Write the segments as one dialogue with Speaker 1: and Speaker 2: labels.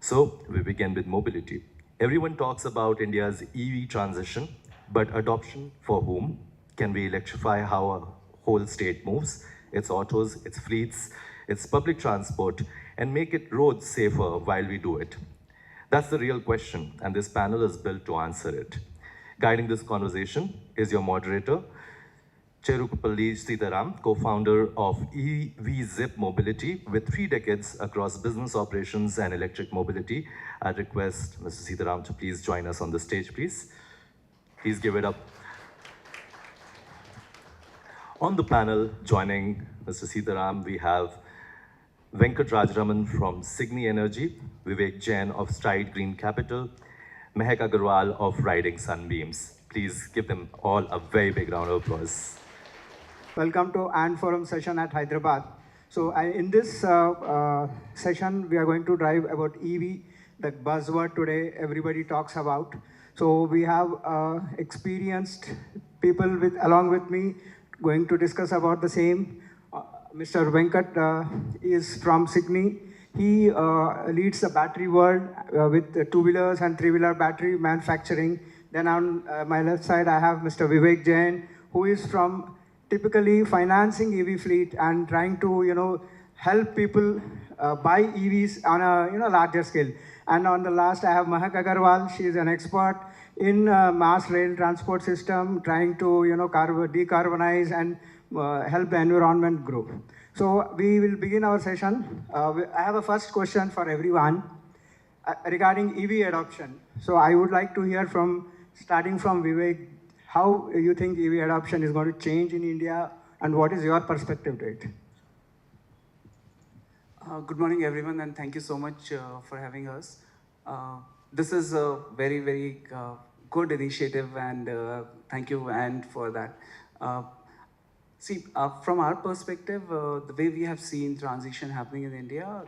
Speaker 1: So we begin with mobility. Everyone talks about India's EV transition, but adoption for whom? Can we electrify how a whole state moves, its autos, its fleets, its public transport, and make it roads safer while we do it? That's the real question, and this panel is built to answer it. Guiding this conversation is your moderator, Cherukupalli Sitaram, co-founder of evzip Mobility, with 3 decades across business operations and electric mobility. I request Mr. Sitaram to please join us on the stage, please. Please give it up. On the panel, joining Mr. Sitaram, we have Venkat Rajaraman from Cygni Energy, Vivek Jain of Stride Green Capital, Mahak Agarwal of Riding Sunbeams. Please give them all a very big round of applause.
Speaker 2: Welcome to AndPurpose session at Hyderabad. So in this session, we are going to drive about EV, the buzzword today everybody talks about. So we have experienced people along with me going to discuss about the same. Mr. Venkat is from Cygni. He leads the battery world with two-wheelers and three-wheeler battery manufacturing. Then on my left side, I have Mr. Vivek Jain, who is from typically financing EV fleet and trying to, help people buy EVs on a larger scale. And on the last, I have Mahak Agarwal. She is an expert in mass rail transport system, trying to, decarbonize and help the environment grow. So we will begin our session. I have a first question for everyone regarding EV adoption. So I would like to hear starting from Vivek, how you think EV adoption is going to change in India, and what is your perspective to it?
Speaker 3: Good morning, everyone, and thank you so much for having us. This is a very, very good initiative, and thank you, and for that. From our perspective, the way we have seen transition happening in India,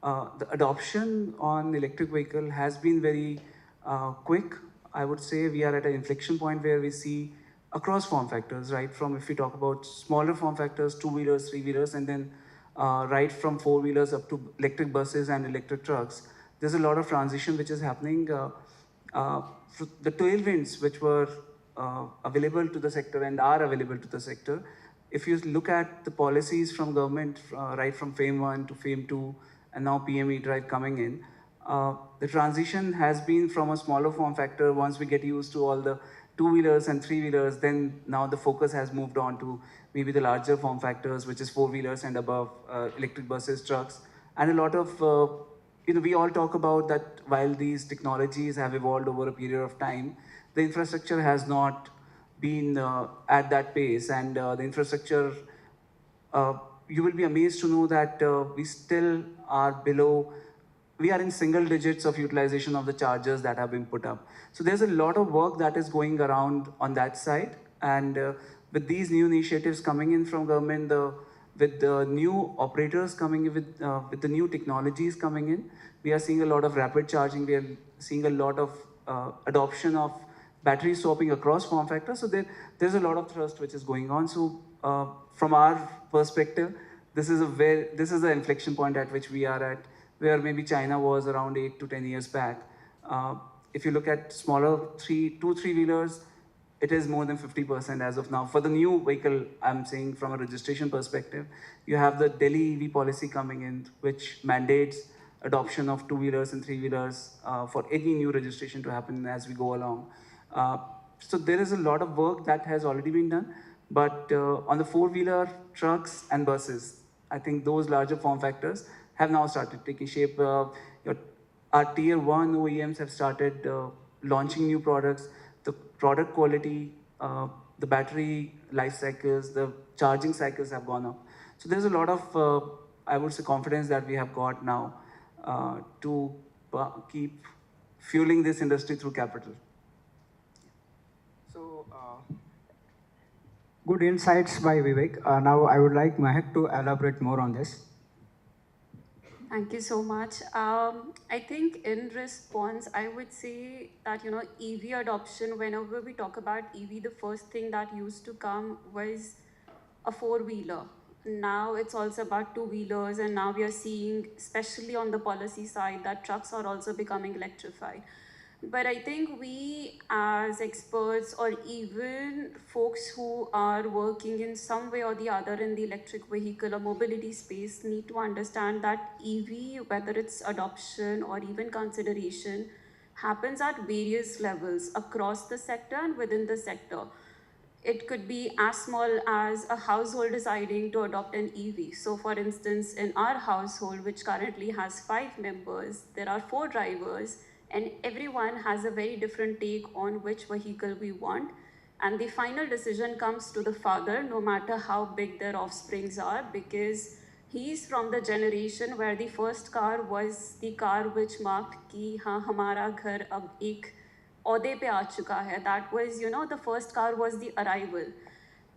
Speaker 3: the adoption on electric vehicle has been very quick. I would say we are at an inflection point where we see across form factors, right? From if we talk about smaller form factors, two-wheelers, three-wheelers, and then right from four-wheelers up to electric buses and electric trucks, there's a lot of transition which is happening. The tailwinds which were available to the sector and are available to the sector, if you look at the policies from government, right from FAME 1 to FAME 2, and now PME drive coming in, the transition has been from a smaller form factor. Once we get used to all the two-wheelers and three-wheelers, then now the focus has moved on to maybe the larger form factors, which is four-wheelers and above, electric buses, trucks, and a lot of, we all talk about that while these technologies have evolved over a period of time, the infrastructure has not been at that pace, and the infrastructure, you will be amazed to know that we still are below. We are in single digits of utilization of the chargers that have been put up. So there's a lot of work that is going around on that side. And with these new initiatives coming in from government, with the new operators coming in, with the new technologies coming in, we are seeing a lot of rapid charging. We are seeing a lot of adoption of battery swapping across form factors. So there's a lot of thrust which is going on. So from our perspective, this is the inflection point at which we are at, where maybe China was around 8 to 10 years back. If you look at smaller two, three-wheelers, it is more than 50% as of now. For the new vehicle, I'm saying from a registration perspective, you have the Delhi EV policy coming in, which mandates adoption of two-wheelers and three-wheelers for any new registration to happen as we go along. So there is a lot of work that has already been done, but on the four-wheeler, trucks and buses, I think those larger form factors have now started taking shape. Our tier 1 OEMs have started launching new products. The product quality, the battery life cycles, the charging cycles have gone up. So there's a lot of, I would say, confidence that we have got now to keep fueling this industry through capital.
Speaker 2: So, good insights by Vivek. Now I would like Mahak to elaborate more on this.
Speaker 4: Thank you so much. I think in response, I would say that, EV adoption, whenever we talk about EV, the first thing that used to come was a four-wheeler. now it's also about two-wheelers, and now we are seeing, especially on the policy side, that trucks are also becoming electrified. But I think we as experts, or even folks who are working in some way or the other in the electric vehicle or mobility space, need to understand that EV, whether it's adoption or even consideration, happens at various levels across the sector and within the sector. It could be as small as a household deciding to adopt an EV. So for instance, in our household, which currently has 5 members, there are 4 drivers, and everyone has a very different take on which vehicle we want. And the final decision comes to the father, no matter how big their offsprings are, because he's from the generation where the first car was the car which marked कि हाँ हमारा घर अब एक औहदे पे आ चुका है. That was, the first car was the arrival.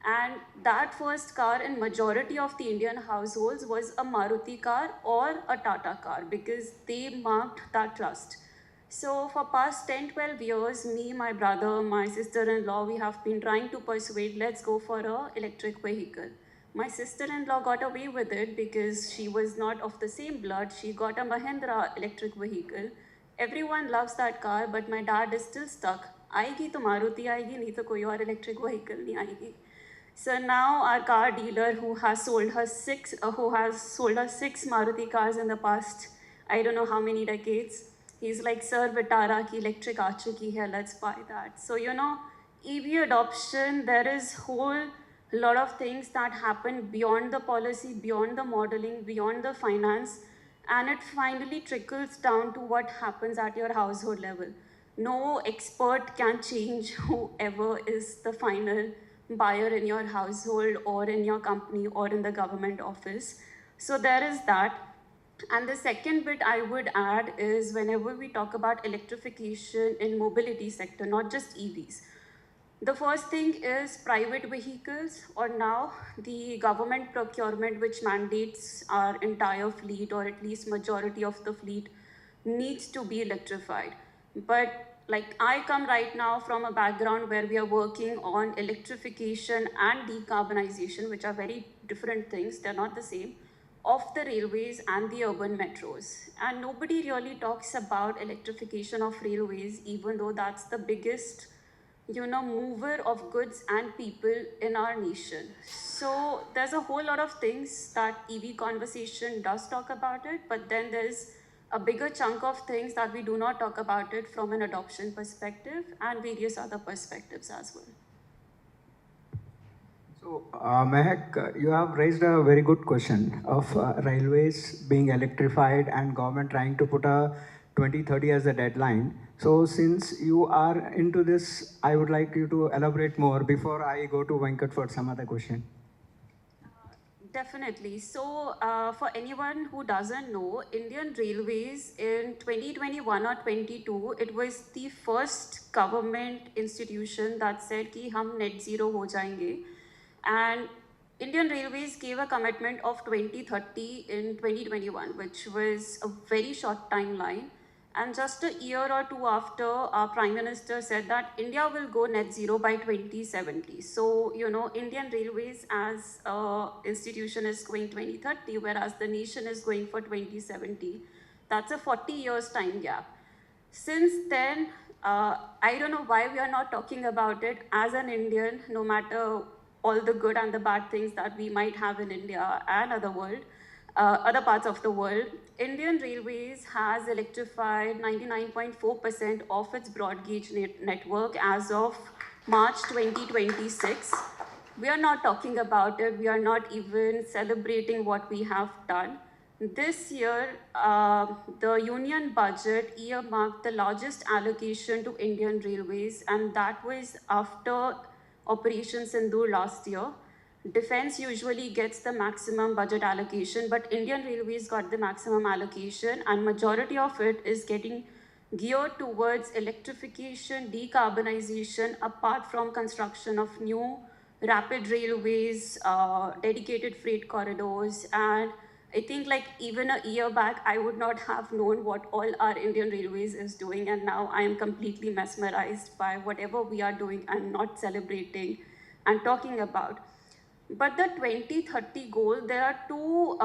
Speaker 4: And that first car in majority of the Indian households was a Maruti car or a Tata car, because they marked that trust. So for past 10-12 years, me, my brother, my sister-in-law, we have been trying to persuade, let's go for a electric vehicle. My sister-in-law got away with it because she was not of the same blood. She got a Mahindra electric vehicle. Everyone loves that car, but my dad is still stuck. आएगी तो मारुति आएगी, नहीं तो कोई और electric vehicle नहीं आएगी. So now our car dealer, who has sold her 6 Maruti cars in the past, I don't know how many decades, he's like, Sir, Vitara ki electric aa chuki hai, let's buy that. So EV adoption, there is whole lot of things that happen beyond the policy, beyond the modeling, beyond the finance, and it finally trickles down to what happens at your household level. No expert can change whoever is the final buyer in your household or in your company or in the government office. So there is that. And the second bit I would add is, whenever we talk about electrification in mobility sector, not just EVs, the first thing is private vehicles, or now the government procurement, which mandates our entire fleet, or at least majority of the fleet, needs to be electrified. But like, I come right now from a background where we are working on electrification and decarbonization, which are very different things, they're not the same, of the railways and the urban metros. And nobody really talks about electrification of railways, even though that's the biggest mover of goods and people in our nation. So there's a whole lot of things that EV conversation does talk about it, but then there's a bigger chunk of things that we do not talk about it from an adoption perspective and various other perspectives as well.
Speaker 2: So, Mahak, you have raised a very good question of railways being electrified and government trying to put a 2030 as a deadline. So since you are into this, I would like you to elaborate more before I go to Venkat for some other question.
Speaker 4: Definitely. So for anyone who doesn't know, Indian Railways in 2021 or 22, it was the first government institution that said कि हम net zero हो जाएंगे. And Indian Railways gave a commitment of 2030 in 2021, which was a very short timeline. And just a year or two after, our Prime Minister said that India will go net zero by 2070. So, Indian Railways as an institution is going 2030, whereas the nation is going for 2070. That's a 40 years time gap. Since then, I don't know why we are not talking about it as an Indian, no matter all the good and the bad things that we might have in India and other parts of the world. Indian Railways has electrified 99.4% of its broad gauge network as of March 2026. We are not talking about it. We are not even celebrating what we have done. This year, the union budget earmarked the largest allocation to Indian Railways, and that was after Operation Sindoor last year. Defense usually gets the maximum budget allocation, but Indian Railways got the maximum allocation, and majority of it is getting geared towards electrification, decarbonization, apart from construction of new rapid railways, dedicated freight corridors. And I think like even a year back, I would not have known what all our Indian Railways is doing, and now I am completely mesmerized by whatever we are doing and not celebrating and talking about. But the 2030 goal, there are two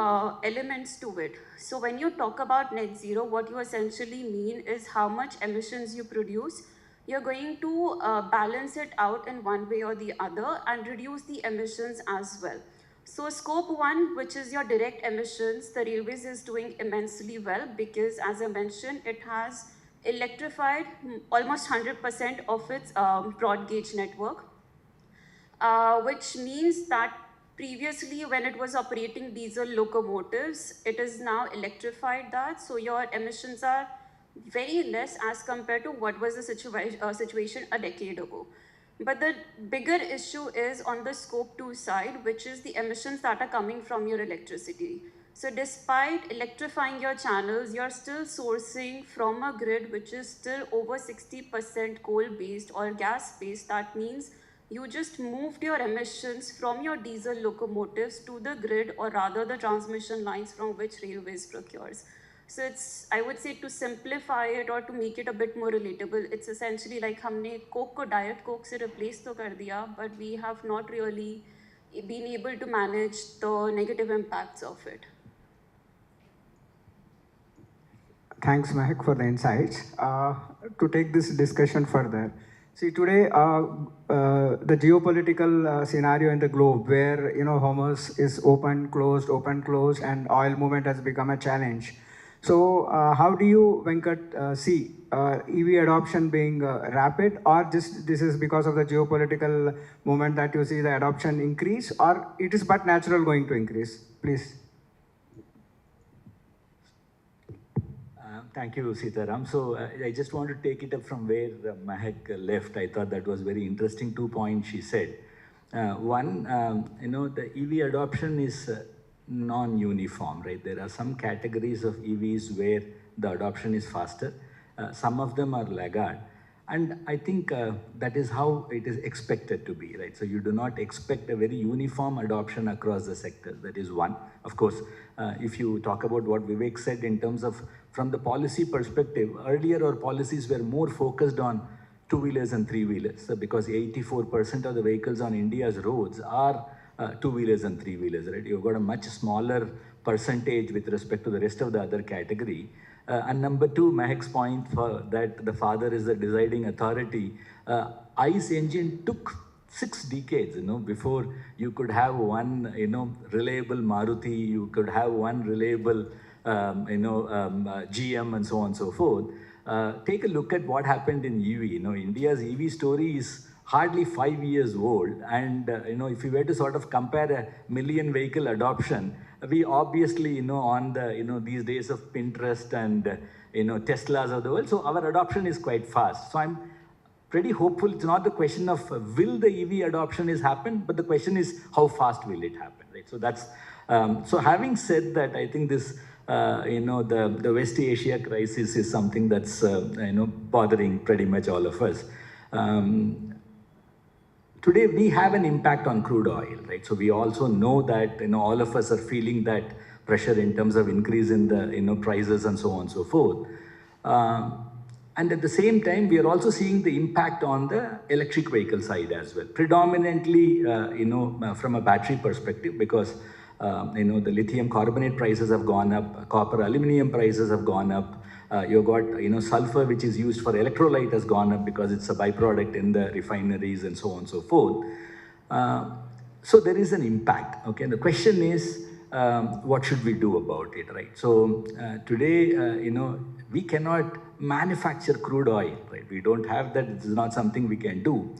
Speaker 4: elements to it. So when you talk about net zero, what you essentially mean is how much emissions you produce. You're going to balance it out in one way or the other and reduce the emissions as well. So scope 1, which is your direct emissions, the railways is doing immensely well because, as I mentioned, it has electrified almost 100% of its broad gauge network. Which means that previously when it was operating diesel locomotives, it is now electrified that, so your emissions are very less as compared to what was the situation a decade ago. But the bigger issue is on the scope 2 side, which is the emissions that are coming from your electricity. So despite electrifying your channels, you're still sourcing from a grid which is still over 60% coal-based or gas-based. That means you just moved your emissions from your diesel locomotives to the grid, or rather the transmission lines from which railways procures. So it's, I would say, to simplify it or to make it a bit more relatable, it's essentially like हमने Coke को Diet Coke से replace तो कर दिया, but we have not really been able to manage the negative impacts of it.
Speaker 2: Thanks, Mahak, for the insights. To take this discussion further, see, today, the geopolitical scenario in the globe where, Hormuz is open, closed, and oil movement has become a challenge. So how do you, Venkat, see EV adoption being rapid, or just this is because of the geopolitical movement that you see the adoption increase, or it is but natural going to increase? Please.
Speaker 5: Thank you, Sitaram. So I just want to take it up from where Mahak left. I thought that was very interesting. 2 points she said. One, the EV adoption is non-uniform, right? There are some categories of EVs where the adoption is faster. Some of them are laggard. And I think that is how it is expected to be, right? So you do not expect a very uniform adoption across the sector. That is one. Of course, if you talk about what Vivek said in terms of from the policy perspective, earlier our policies were more focused on two-wheelers and three-wheelers, so because 84% of the vehicles on India's roads are two-wheelers and three-wheelers, right? You've got a much smaller percentage with respect to the rest of the other category. And number two, Mahak's point for that the father is the deciding authority. ICE engine took 6 decades, before you could have one, reliable Maruti, you could have one reliable, GM and so on and so forth. Take a look at what happened in EV. India's EV story is hardly 5 years old. And, if you were to sort of compare a million vehicle adoption, we obviously, on the, these days of Pinterest and, Teslas of the world, so our adoption is quite fast. So I'm pretty hopeful. It's not the question of will the EV adoption is happen, but the question is how fast will it happen, right? So that's, so having said that, I think this, the West Asia crisis is something that's, bothering pretty much all of us. Today, we have an impact on crude oil, right? So we also know that, all of us are feeling that pressure in terms of increase in the, prices and so on and so forth. And at the same time, we are also seeing the impact on the electric vehicle side as well. Predominantly, from a battery perspective, because, the lithium carbonate prices have gone up, copper, aluminum prices have gone up. You've got, sulfur, which is used for electrolyte, has gone up because it's a byproduct in the refineries and so on and so forth. So there is an impact, okay? The question is, what should we do about it, right? So today, we cannot manufacture crude oil, right? We don't have that. It's not something we can do.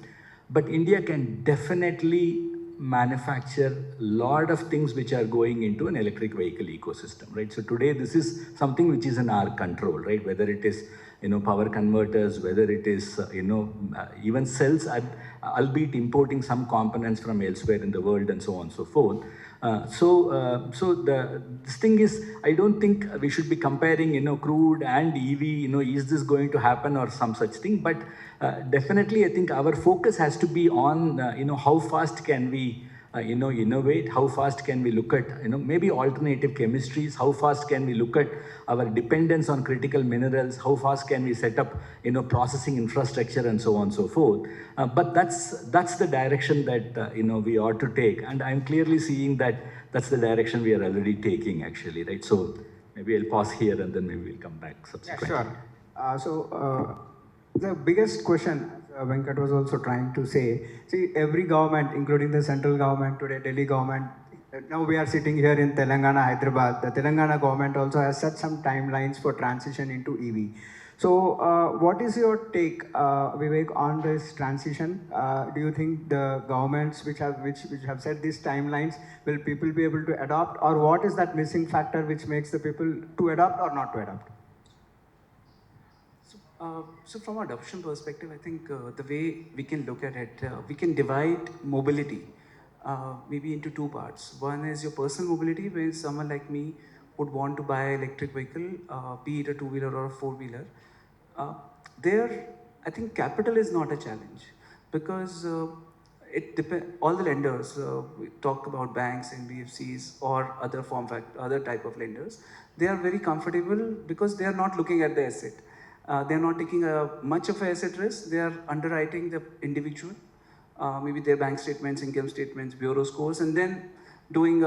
Speaker 5: But India can definitely manufacture a lot of things which are going into an electric vehicle ecosystem, right? So today, this is something which is in our control, right? Whether it is, power converters, whether it is, even cells, albeit importing some components from elsewhere in the world and so on and so forth. This thing is, I don't think we should be comparing, crude and EV, is this going to happen or some such thing? But definitely, I think our focus has to be on, how fast can we innovate? How fast can we look at, maybe alternative chemistries? How fast can we look at our dependence on critical minerals? How fast can we set up, processing infrastructure and so on and so forth? But that's the direction that, we ought to take. And I'm clearly seeing that that's the direction we are already taking, actually, right? So maybe I'll pause here and then maybe we'll come back subsequently.
Speaker 2: Yeah, sure. The biggest question Venkat was also trying to say, see, every government, including the central government today, Delhi government, now we are sitting here in Telangana, Hyderabad. The Telangana government also has set some timelines for transition into EV. So what is your take, Vivek, on this transition? Do you think the governments which have set these timelines, will people be able to adopt, or what is that missing factor which makes the people to adopt or not to adopt?
Speaker 3: So from adoption perspective, I think the way we can look at it, we can divide mobility maybe into two parts. One is your personal mobility, where someone like me would want to buy an electric vehicle, be it a two-wheeler or a four-wheeler. There, I think capital is not a challenge, because all the lenders, we talk about banks and BFCs or other type of lenders, they are very comfortable because they are not looking at the asset. They are not taking much of an asset risk. They are underwriting the individual, maybe their bank statements, income statements, bureau scores, and then doing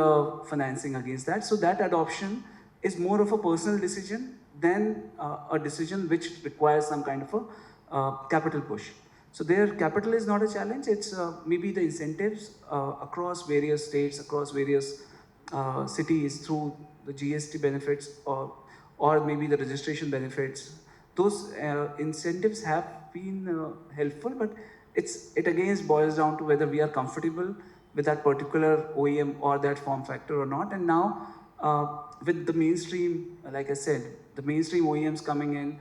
Speaker 3: financing against that. So that adoption is more of a personal decision than a decision which requires some kind of a capital push. So their capital is not a challenge. It's maybe the incentives across various states, across various cities through the GST benefits or maybe the registration benefits. Those incentives have been helpful, but it again boils down to whether we are comfortable with that particular OEM or that form factor or not. And now with the mainstream, like I said, the mainstream OEMs coming in,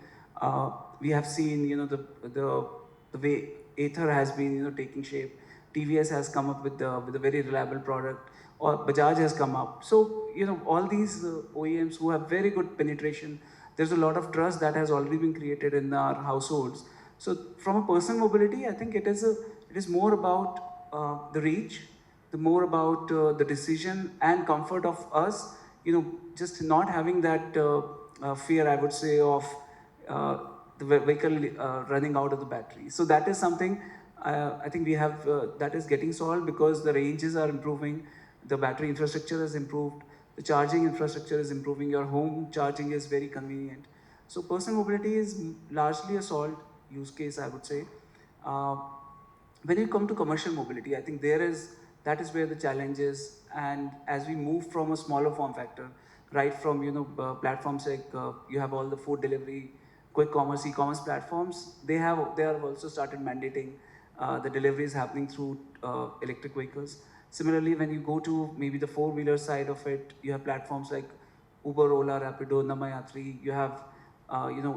Speaker 3: we have seen the way Ather has been taking shape. TVS has come up with a very reliable product, or Bajaj has come up. So all these OEMs who have very good penetration. There's a lot of trust that has already been created in our households. So from a personal mobility, I think it is more about the reach, more about the decision and comfort of us, just not having that fear, I would say, of the vehicle running out of the battery. So that is something I think we have, that is getting solved because the ranges are improving, the battery infrastructure has improved, the charging infrastructure is improving, your home charging is very convenient. So personal mobility is largely a solved use case, I would say. When you come to commercial mobility, I think that is where the challenge is. And as we move from a smaller form factor, right from platforms like you have all the food delivery, quick commerce, e-commerce platforms, they have also started mandating the deliveries happening through electric vehicles. Similarly, when you go to maybe the four-wheeler side of it, you have platforms like Uber, Ola, Rapido, Namayatri. You have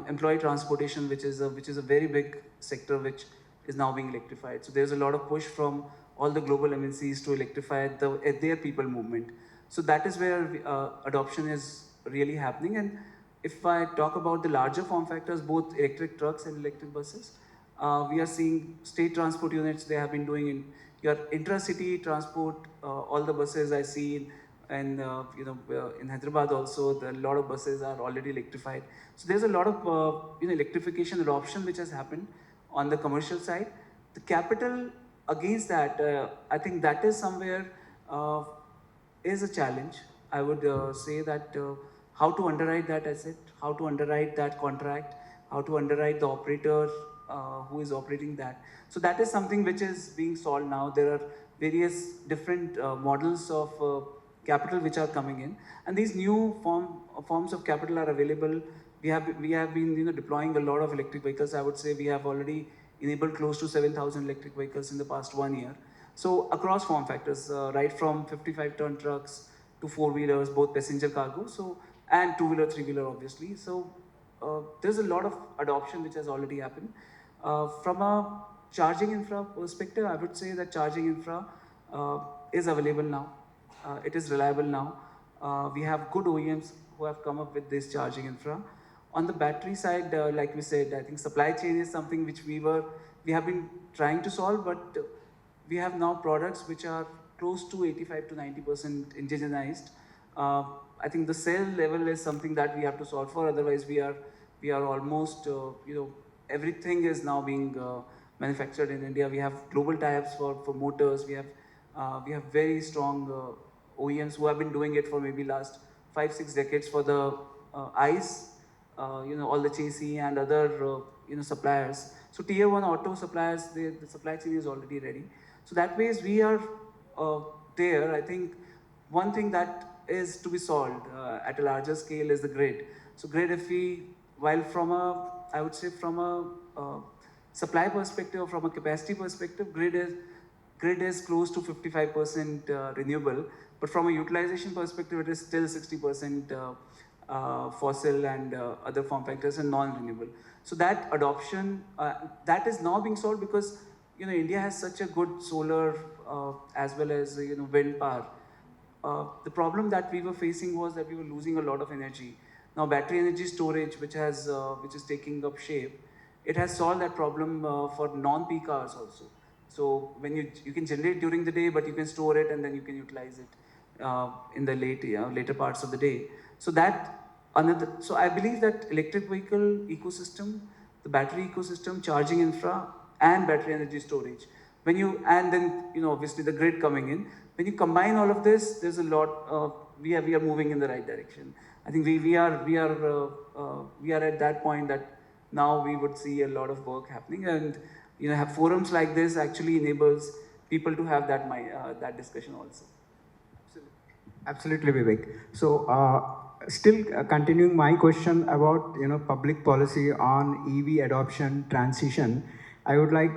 Speaker 3: employee transportation, which is a very big sector which is now being electrified. So there's a lot of push from all the global MNCs to electrify their people movement. So that is where adoption is really happening. And if I talk about the larger form factors, both electric trucks and electric buses, we are seeing state transport units. They have been doing in your intra-city transport, all the buses I see, and in Hyderabad also, a lot of buses are already electrified. So there's a lot of electrification adoption which has happened on the commercial side. The capital against that, I think that is somewhere is a challenge. I would say that how to underwrite that asset, how to underwrite that contract, how to underwrite the operator who is operating that. So that is something which is being solved now. There are various different models of capital which are coming in, and these new forms of capital are available. We have been deploying a lot of electric vehicles. I would say we have already enabled close to 7,000 electric vehicles in the past 1 year. So across form factors, right from 55-ton trucks to four-wheelers, both passenger cargo, and two-wheeler, three-wheeler, obviously. So there's a lot of adoption which has already happened. From a charging infra perspective, I would say that charging infra is available now. It is reliable now. We have good OEMs who have come up with this charging infra. On the battery side, like we said, I think supply chain is something which we have been trying to solve, but we have now products which are close to 85 to 90% indigenized. I think the cell level is something that we have to solve for. Otherwise, we are almost everything is now being manufactured in India. We have global tie-ups for motors. We have very strong OEMs who have been doing it for maybe last 5-6 decades for the ICE, all the chassis and other suppliers. So tier 1 auto suppliers, the supply chain is already ready. So that ways we are there. I think one thing that is to be solved at a larger scale is the grid. So grid, if we, while from I would say from a supply perspective, from a capacity perspective, grid is close to 55% renewable, but from a utilization perspective, it is still 60% fossil and other form factors and non-renewable. So that adoption, that is now being solved because India has such a good solar as well as wind power. The problem that we were facing was that we were losing a lot of energy. Now battery energy storage, which is taking up shape, it has solved that problem for non-peak hours also. So when you can generate during the day, but you can store it and then you can utilize it in the later parts of the day. So so I believe that electric vehicle ecosystem, the battery ecosystem, charging infra, and battery energy storage. And then obviously the grid coming in. When you combine all of this, there's a lot. We are moving in the right direction. I think we are at that point that now we would see a lot of work happening, and have forums like this actually enables people to have that discussion also.
Speaker 2: Absolutely, Vivek. So, still continuing my question about public policy on EV adoption transition, I would like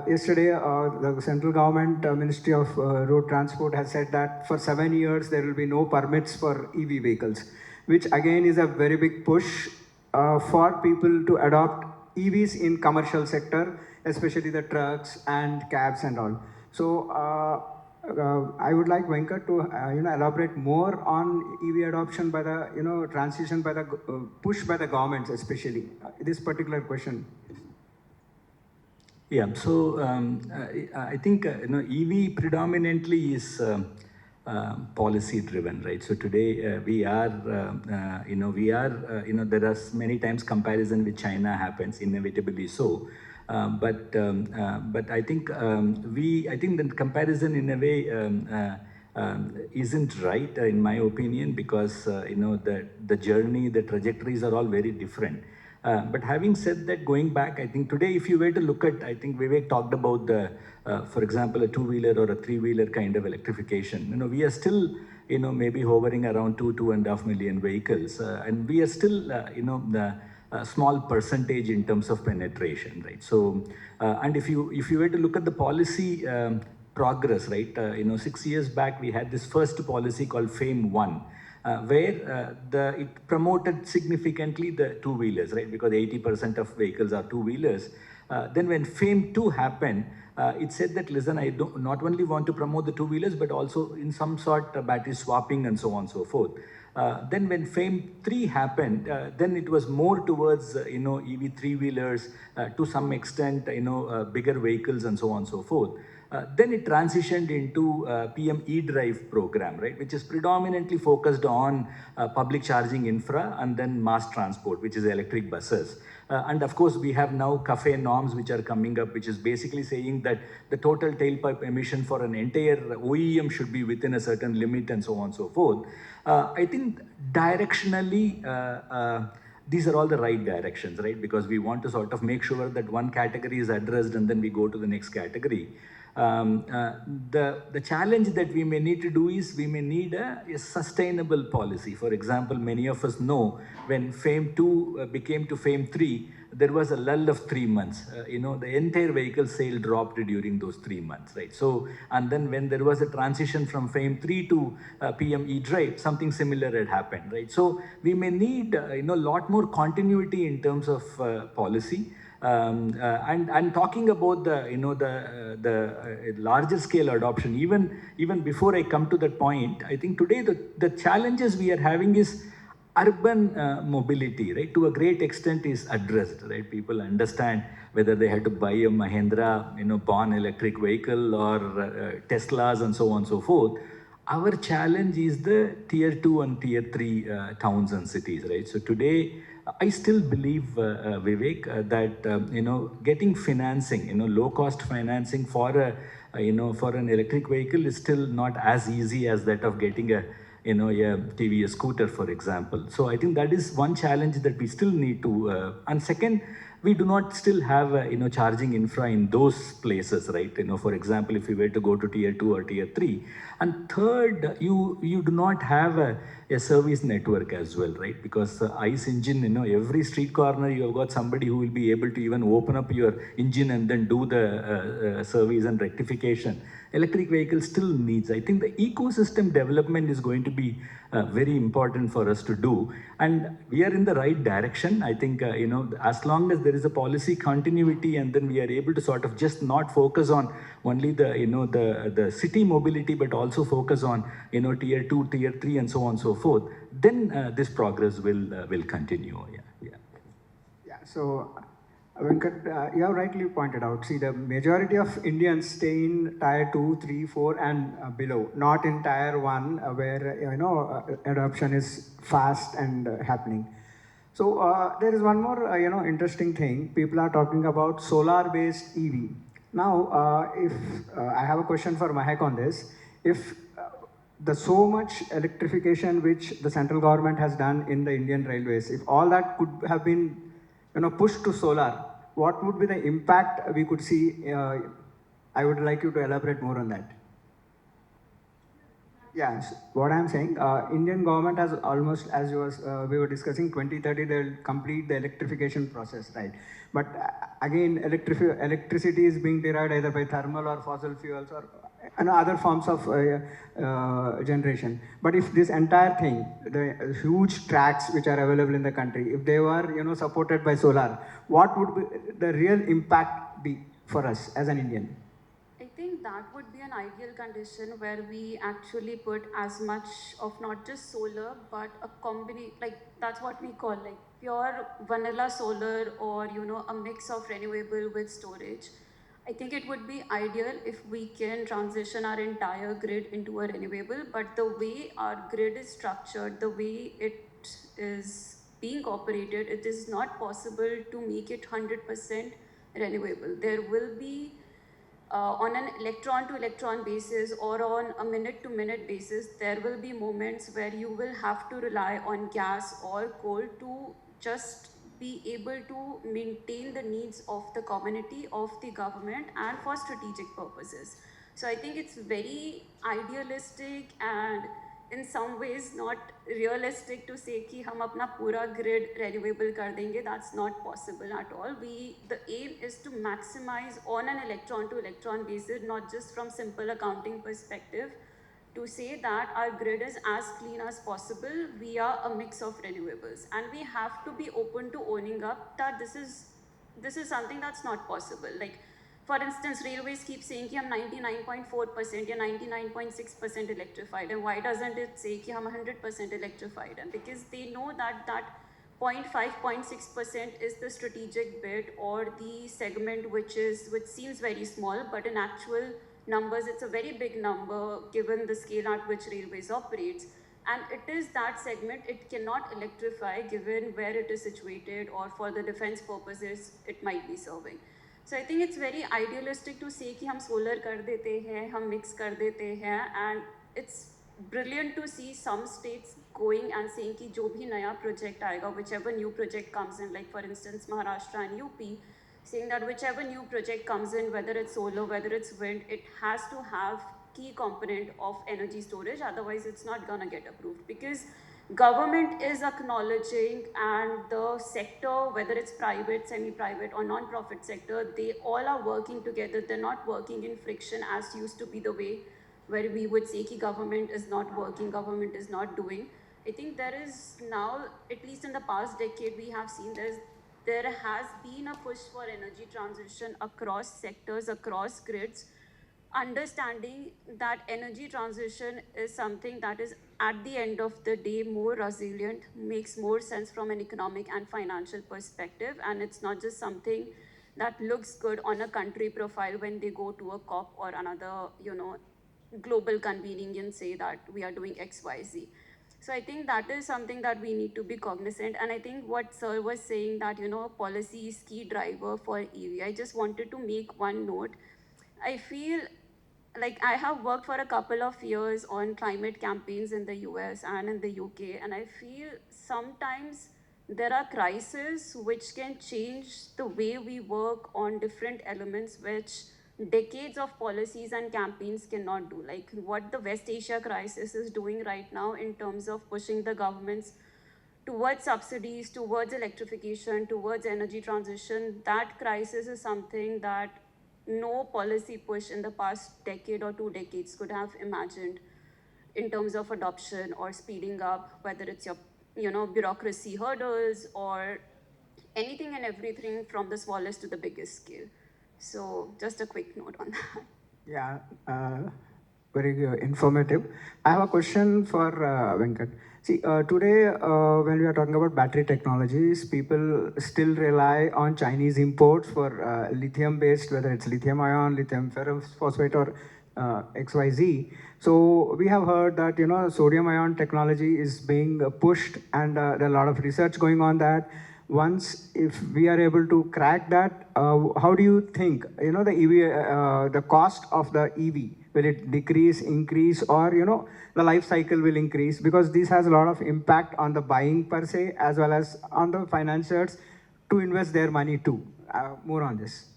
Speaker 2: yesterday the central government Ministry of Road Transport has said that for 7 years there will be no permits for EV vehicles, which again is a very big push for people to adopt EVs in commercial sector, especially the trucks and cabs and all. So. I would like Venkat to elaborate more on EV adoption by the transition by the push by the governments, especially this particular question.
Speaker 5: Yeah, so I think EV predominantly is policy driven, right? So today there are many times comparison with China happens, inevitably so. But I think the comparison in a way isn't right in my opinion, because the journey, the trajectories are all very different. But having said that, going back, I think today if you were to look at, I think Vivek talked about for example, a 2-wheeler or a 3-wheeler kind of electrification. We are still maybe hovering around 2.5 million vehicles, and we are still a small percentage in terms of penetration, right? So, and if you were to look at the policy progress, right? 6 years back we had this first policy called FAME 1, where it promoted significantly the 2-wheelers, right? Because 80% of vehicles are 2-wheelers. Then when FAME 2 happened, it said that, listen, I don't not only want to promote the 2-wheelers, but also in some sort battery swapping and so on and so forth. Then when FAME 3 happened, then it was more towards EV 3-wheelers, to some extent bigger vehicles and so on and so forth. Then it transitioned into PM E-Drive program, right, which is predominantly focused on public charging infra and then mass transport, which is electric buses. And of course, we have now CAFE norms which are coming up, which is basically saying that the total tailpipe emission for an entire OEM should be within a certain limit and so on and so forth. I think directionally, these are all the right directions, right? Because we want to sort of make sure that one category is addressed and then we go to the next category. The challenge that we may need to do is we may need a sustainable policy. For example, many of us know when FAME 2 became to FAME 3, there was a lull of 3 months. The entire vehicle sale dropped during those 3 months, right? So, and then when there was a transition from FAME 3 to PM E-Drive, something similar had happened, right? So we may need a lot more continuity in terms of policy. And talking about the larger scale adoption, even before I come to that point, I think today the challenges we are having is urban mobility, right, to a great extent is addressed, right? People understand whether they had to buy a Mahindra, born electric vehicle or Teslas and so on and so forth. Our challenge is the tier 2 and tier 3 towns and cities, right? So today, I still believe, Vivek, that, getting financing, low cost financing for for an electric vehicle is still not as easy as that of getting a TVS scooter, for example. So I think that is one challenge that we still need to, and second, we do not still have, charging infra in those places, right? For example, if we were to go to tier 2 or tier 3. And third, you do not have a service network as well, right? Because ICE engine, every street corner, you have got somebody who will be able to even open up your engine and then do the service and rectification. Electric vehicle still needs, I think the ecosystem development is going to be very important for us to do. And we are in the right direction. I think, as long as there is a policy continuity and then we are able to sort of just not focus on only the, the city mobility, but also focus on, tier 2, tier 3 and so on and so forth, then this progress will continue.
Speaker 2: Yeah, so Venkat, you have rightly pointed out. See, the majority of Indians stay in tier 2, 3, 4, and below, not in tier 1, where adoption is fast and happening. So there is one more interesting thing. People are talking about solar-based EV. Now, if I have a question for Mahak on this, if the so much electrification which the central government has done in the Indian railways, if all that could have been pushed to solar, what would be the impact we could see? I would like you to elaborate more on that. Yeah, what I'm saying, Indian government has almost, as we were discussing, 2030 they'll complete the electrification process, right? But again, electricity is being derived either by thermal or fossil fuels or other forms of generation. But if this entire thing, the huge tracks which are available in the country, if they were supported by solar, what would be the real impact be for us as an Indian?
Speaker 4: I think that would be an ideal condition where we actually put as much of not just solar, but a combination, like that's what we call like pure vanilla solar or, a mix of renewable with storage. I think it would be ideal if we can transition our entire grid into a renewable, but the way our grid is structured, the way it is being operated, it is not possible to make it 100% renewable. There will be on an electron to electron basis or on a minute to minute basis, there will be moments where you will have to rely on gas or coal to just be able to maintain the needs of the community, of the government, and for strategic purposes. So I think it's very idealistic and in some ways not realistic to say कि हम अपना पूरा grid renewable कर देंगे. That's not possible at all. The aim is to maximize on an electron to electron basis, not just from simple accounting perspective, to say that our grid is as clean as possible via a mix of renewables. And we have to be open to owning up that this is something that's not possible. Like, for instance, railways keep saying कि हम 99.4% या 99.6% electrified, and why doesn't it say कि हम 100% electrified? And because they know that 0.5, 0.6% is the strategic bit or the segment which seems very small, but in actual numbers, it's a very big number given the scale at which railways operates. And it is that segment, it cannot electrify given where it is situated or for the defense purposes it might be serving. So I think it's very idealistic to say कि हम solar कर देते हैं, हम mix कर देते हैं, and it's brilliant to see some states going and saying कि जो भी नया project आएगा, whichever new project comes in, like for instance Maharashtra and UP, saying that whichever new project comes in, whether it's solar, whether it's wind, it has to have key component of energy storage, otherwise it's not gonna get approved. Because government is acknowledging, and the sector, whether it's private, semi-private or non-profit sector, they all are working together. They're not working in friction as used to be the way where we would say ki government is not working, government is not doing. I think there is now, at least in the past decade, we have seen there has been a push for energy transition across sectors, across grids, understanding that energy transition is something that is at the end of the day more resilient, makes more sense from an economic and financial perspective, and it's not just something that looks good on a country profile when they go to a COP or another, global convening and say that we are doing XYZ. So I think that is something that we need to be cognizant. And I think what Sir was saying that, policy is key driver for EV. I just wanted to make one note. I feel like I have worked for a couple of years on climate campaigns in the US and in the UK, and I feel sometimes there are crises which can change the way we work on different elements which decades of policies and campaigns cannot do. Like what the West Asia crisis is doing right now in terms of pushing the governments towards subsidies, towards electrification, towards energy transition, that crisis is something that no policy push in the past decade or 2 decades could have imagined in terms of adoption or speeding up, whether it's your, bureaucracy hurdles or anything and everything from the smallest to the biggest scale. So just a quick note on that.
Speaker 2: Yeah, very informative. I have a question for Venkat. See, today when we are talking about battery technologies, people still rely on Chinese imports for lithium-based, whether it's lithium-ion, lithium ferrophosphate, or XYZ. So we have heard that sodium-ion technology is being pushed, and there are a lot of research going on that. Once, if we are able to crack that, how do you think, the EV, the cost of the EV, will it decrease, increase, or, the life cycle will increase? Because this has a lot of impact on the buying per se, as well as on the financiers to invest their money too. More on this.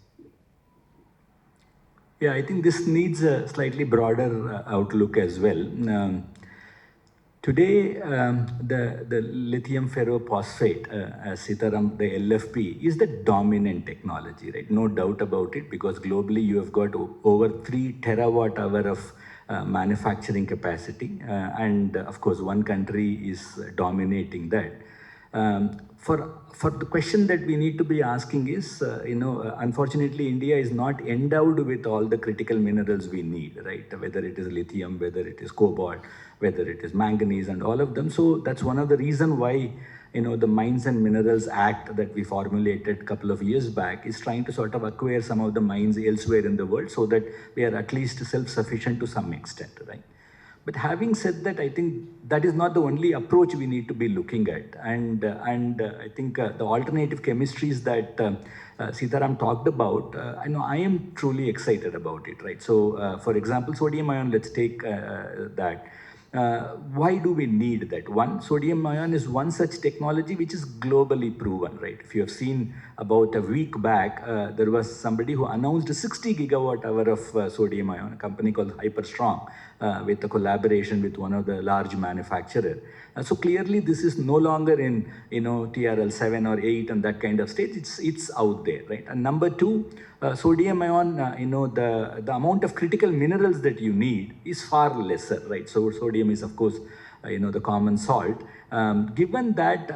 Speaker 5: Yeah, I think this needs a slightly broader outlook as well. Today, the lithium ferrophosphate, Sitaram, the LFP, is the dominant technology, right? No doubt about it, because globally you have got over 3 terawatt hour of manufacturing capacity, and of course one country is dominating that. For the question that we need to be asking is, unfortunately, India is not endowed with all the critical minerals we need, right? Whether it is lithium, whether it is cobalt, whether it is manganese, and all of them. So that's one of the reasons why, the Mines and Minerals Act that we formulated a couple of years back is trying to sort of acquire some of the mines elsewhere in the world so that we are at least self-sufficient to some extent, right? But having said that, I think that is not the only approach we need to be looking at. And I think the alternative chemistries that Sitaram talked about, I am truly excited about it, right? So, for example, sodium ion, let's take that. Why do we need that? One, sodium ion is one such technology which is globally proven, right? If you have seen about a week back, there was somebody who announced 60 gigawatt hour of sodium ion, a company called Hyperstrong, with a collaboration with one of the large manufacturer. So clearly this is no longer in, TRL 7 or 8 and that kind of state. It's out there, right? And number two, sodium ion, the amount of critical minerals that you need is far lesser, right? So sodium is, of course, the common salt. Given that,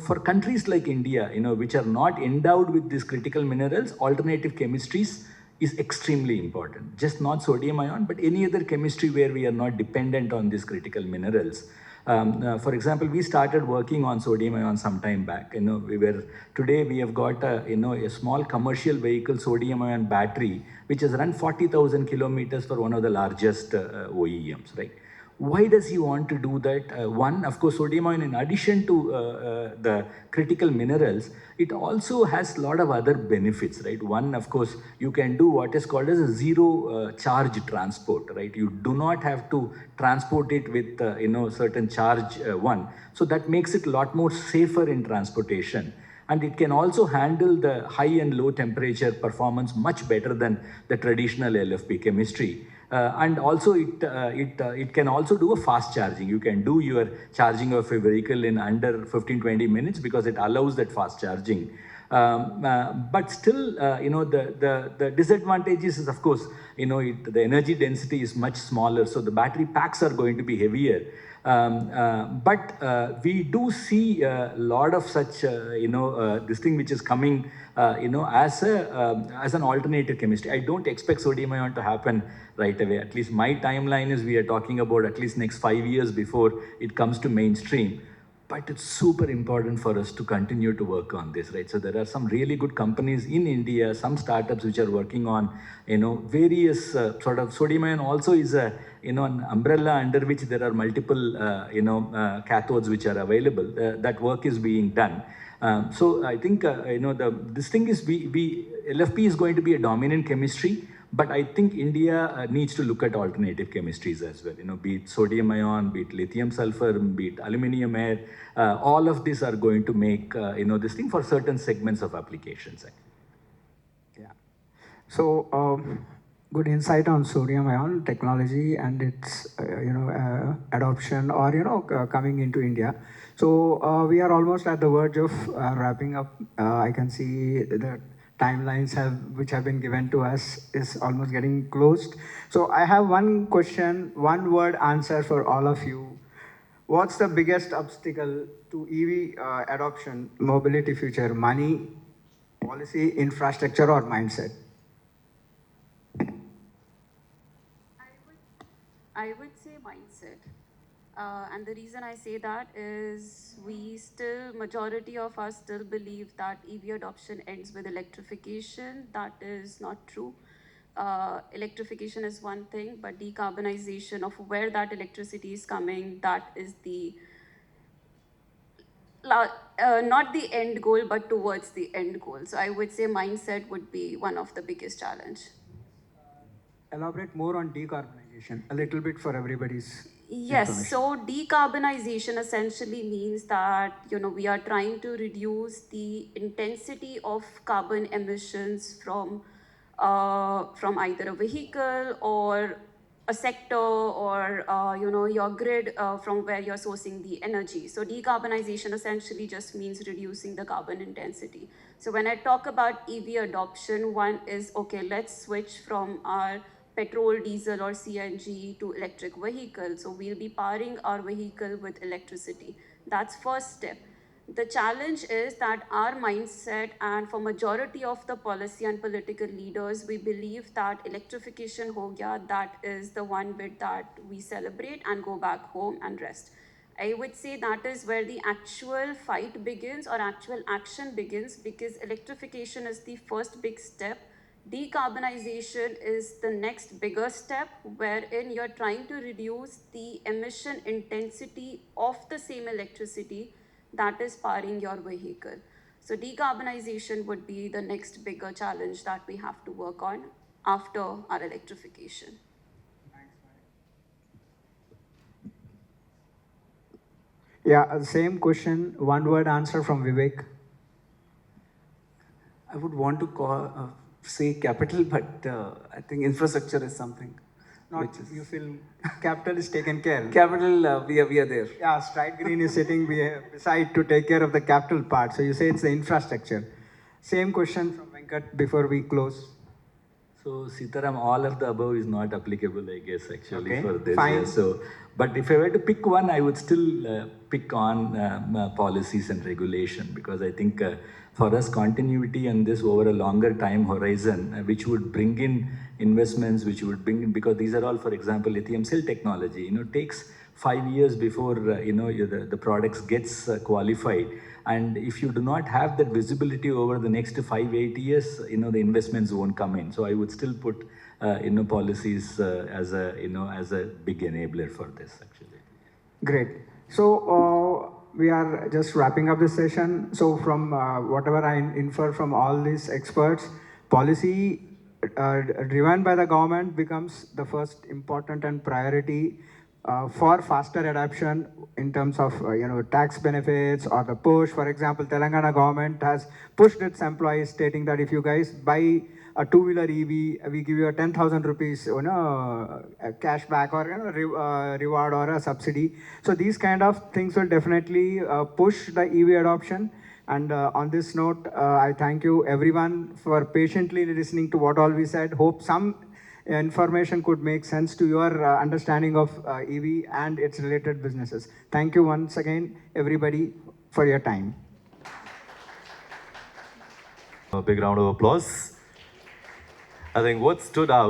Speaker 5: for countries like India, which are not endowed with these critical minerals, alternative chemistries is extremely important. Just not sodium ion, but any other chemistry where we are not dependent on these critical minerals. For example, we started working on sodium ion some time back. Today we have got a small commercial vehicle sodium ion battery, which has run 40,000 kilometers for one of the largest OEMs, right? Why does he want to do that? One, of course, sodium ion, in addition to the critical minerals, it also has a lot of other benefits, right? One, of course, you can do what is called as a zero charge transport, right? You do not have to transport it with, certain charge one. So that makes it a lot more safer in transportation. And it can also handle the high and low temperature performance much better than the traditional LFP chemistry. And also it can also do a fast charging. You can do your charging of a vehicle in under 15-20 minutes because it allows that fast charging. But still, the disadvantages is, of course, the energy density is much smaller, so the battery packs are going to be heavier. But we do see a lot of such, this thing which is coming, as an alternative chemistry. I don't expect sodium ion to happen right away. At least my timeline is we are talking about at least next 5 years before it comes to mainstream. But it's super important for us to continue to work on this, right? So there are some really good companies in India, some startups which are working on, various sort of sodium ion also is a, an umbrella under which there are multiple, cathodes which are available. That work is being done. So I think, this thing is, LFP is going to be a dominant chemistry. But I think India needs to look at alternative chemistries as well. Be it sodium ion, be it lithium sulfur, be it aluminum air. All of these are going to make this thing for certain segments of applications.
Speaker 2: Yeah. So good insight on sodium ion technology and its adoption or coming into India. So we are almost at the verge of wrapping up. I can see the timelines which have been given to us is almost getting closed. So I have one question, one word answer for all of you. What's the biggest obstacle to EV adoption, mobility future? Money, policy, infrastructure, or mindset?
Speaker 4: I would say mindset. And the reason I say that is majority of us still believe that EV adoption ends with electrification. That is not true. Electrification is one thing, but decarbonization of where that electricity is coming, that is the, not the end goal, but towards the end goal. So I would say mindset would be one of the biggest challenge.
Speaker 2: Elaborate more on decarbonization, a little bit for everybody's
Speaker 4: Yes, so decarbonization essentially means that, we are trying to reduce the intensity of carbon emissions from either a vehicle or a sector or, your grid from where you're sourcing the energy. So decarbonization essentially just means reducing the carbon intensity. So when I talk about EV adoption, one is, okay, let's switch from our petrol, diesel, or CNG to electric vehicle. So we'll be powering our vehicle with electricity. That's first step. The challenge is that our mindset, and for majority of the policy and political leaders, we believe that electrification ho gaya, that is the one bit that we celebrate and go back home and rest. I would say that is where the actual fight begins or actual action begins, because electrification is the first big step. Decarbonization is the next bigger step, wherein you're trying to reduce the emission intensity of the same electricity that is powering your vehicle. So decarbonization would be the next bigger challenge that we have to work on after our electrification.
Speaker 2: Yeah, same question, one word answer from Vivek.
Speaker 3: I would want to say capital, but I think infrastructure is something.
Speaker 2: You feel capital is taken care of?
Speaker 3: Capital, we are there.
Speaker 2: Yeah, Stride Green is sitting beside to take care of the capital part. So you say it's the infrastructure. Same question from Venkat before we close.
Speaker 5: So Sitaram, all of the above is not applicable, I guess, actually, for this.
Speaker 2: Fine.
Speaker 5: Yeah. So, but if I were to pick one, I would still pick on policies and regulation, because I think for us, continuity and this over a longer time horizon, which would bring in investments, which would bring in, because these are all, for example, lithium cell technology, takes 5 years before, the products gets qualified. And if you do not have that visibility over the next 5-8 years, the investments won't come in. So I would still put, policies as a big enabler for this, actually.
Speaker 2: Great. So we are just wrapping up this session. So from whatever I infer from all these experts, policy driven by the government becomes the first important and priority for faster adoption in terms of tax benefits or the push. For example, Telangana government has pushed its employees, stating that if you guys buy a two-wheeler EV, we give you a 10,000 rupees, a cash back or reward or a subsidy. So these kind of things will definitely push the EV adoption. And on this note, I thank you everyone for patiently listening to what all we said. Hope some information could make sense to your understanding of EV and its related businesses. Thank you once again, everybody, for your time.
Speaker 1: A big round of applause. I think what stood out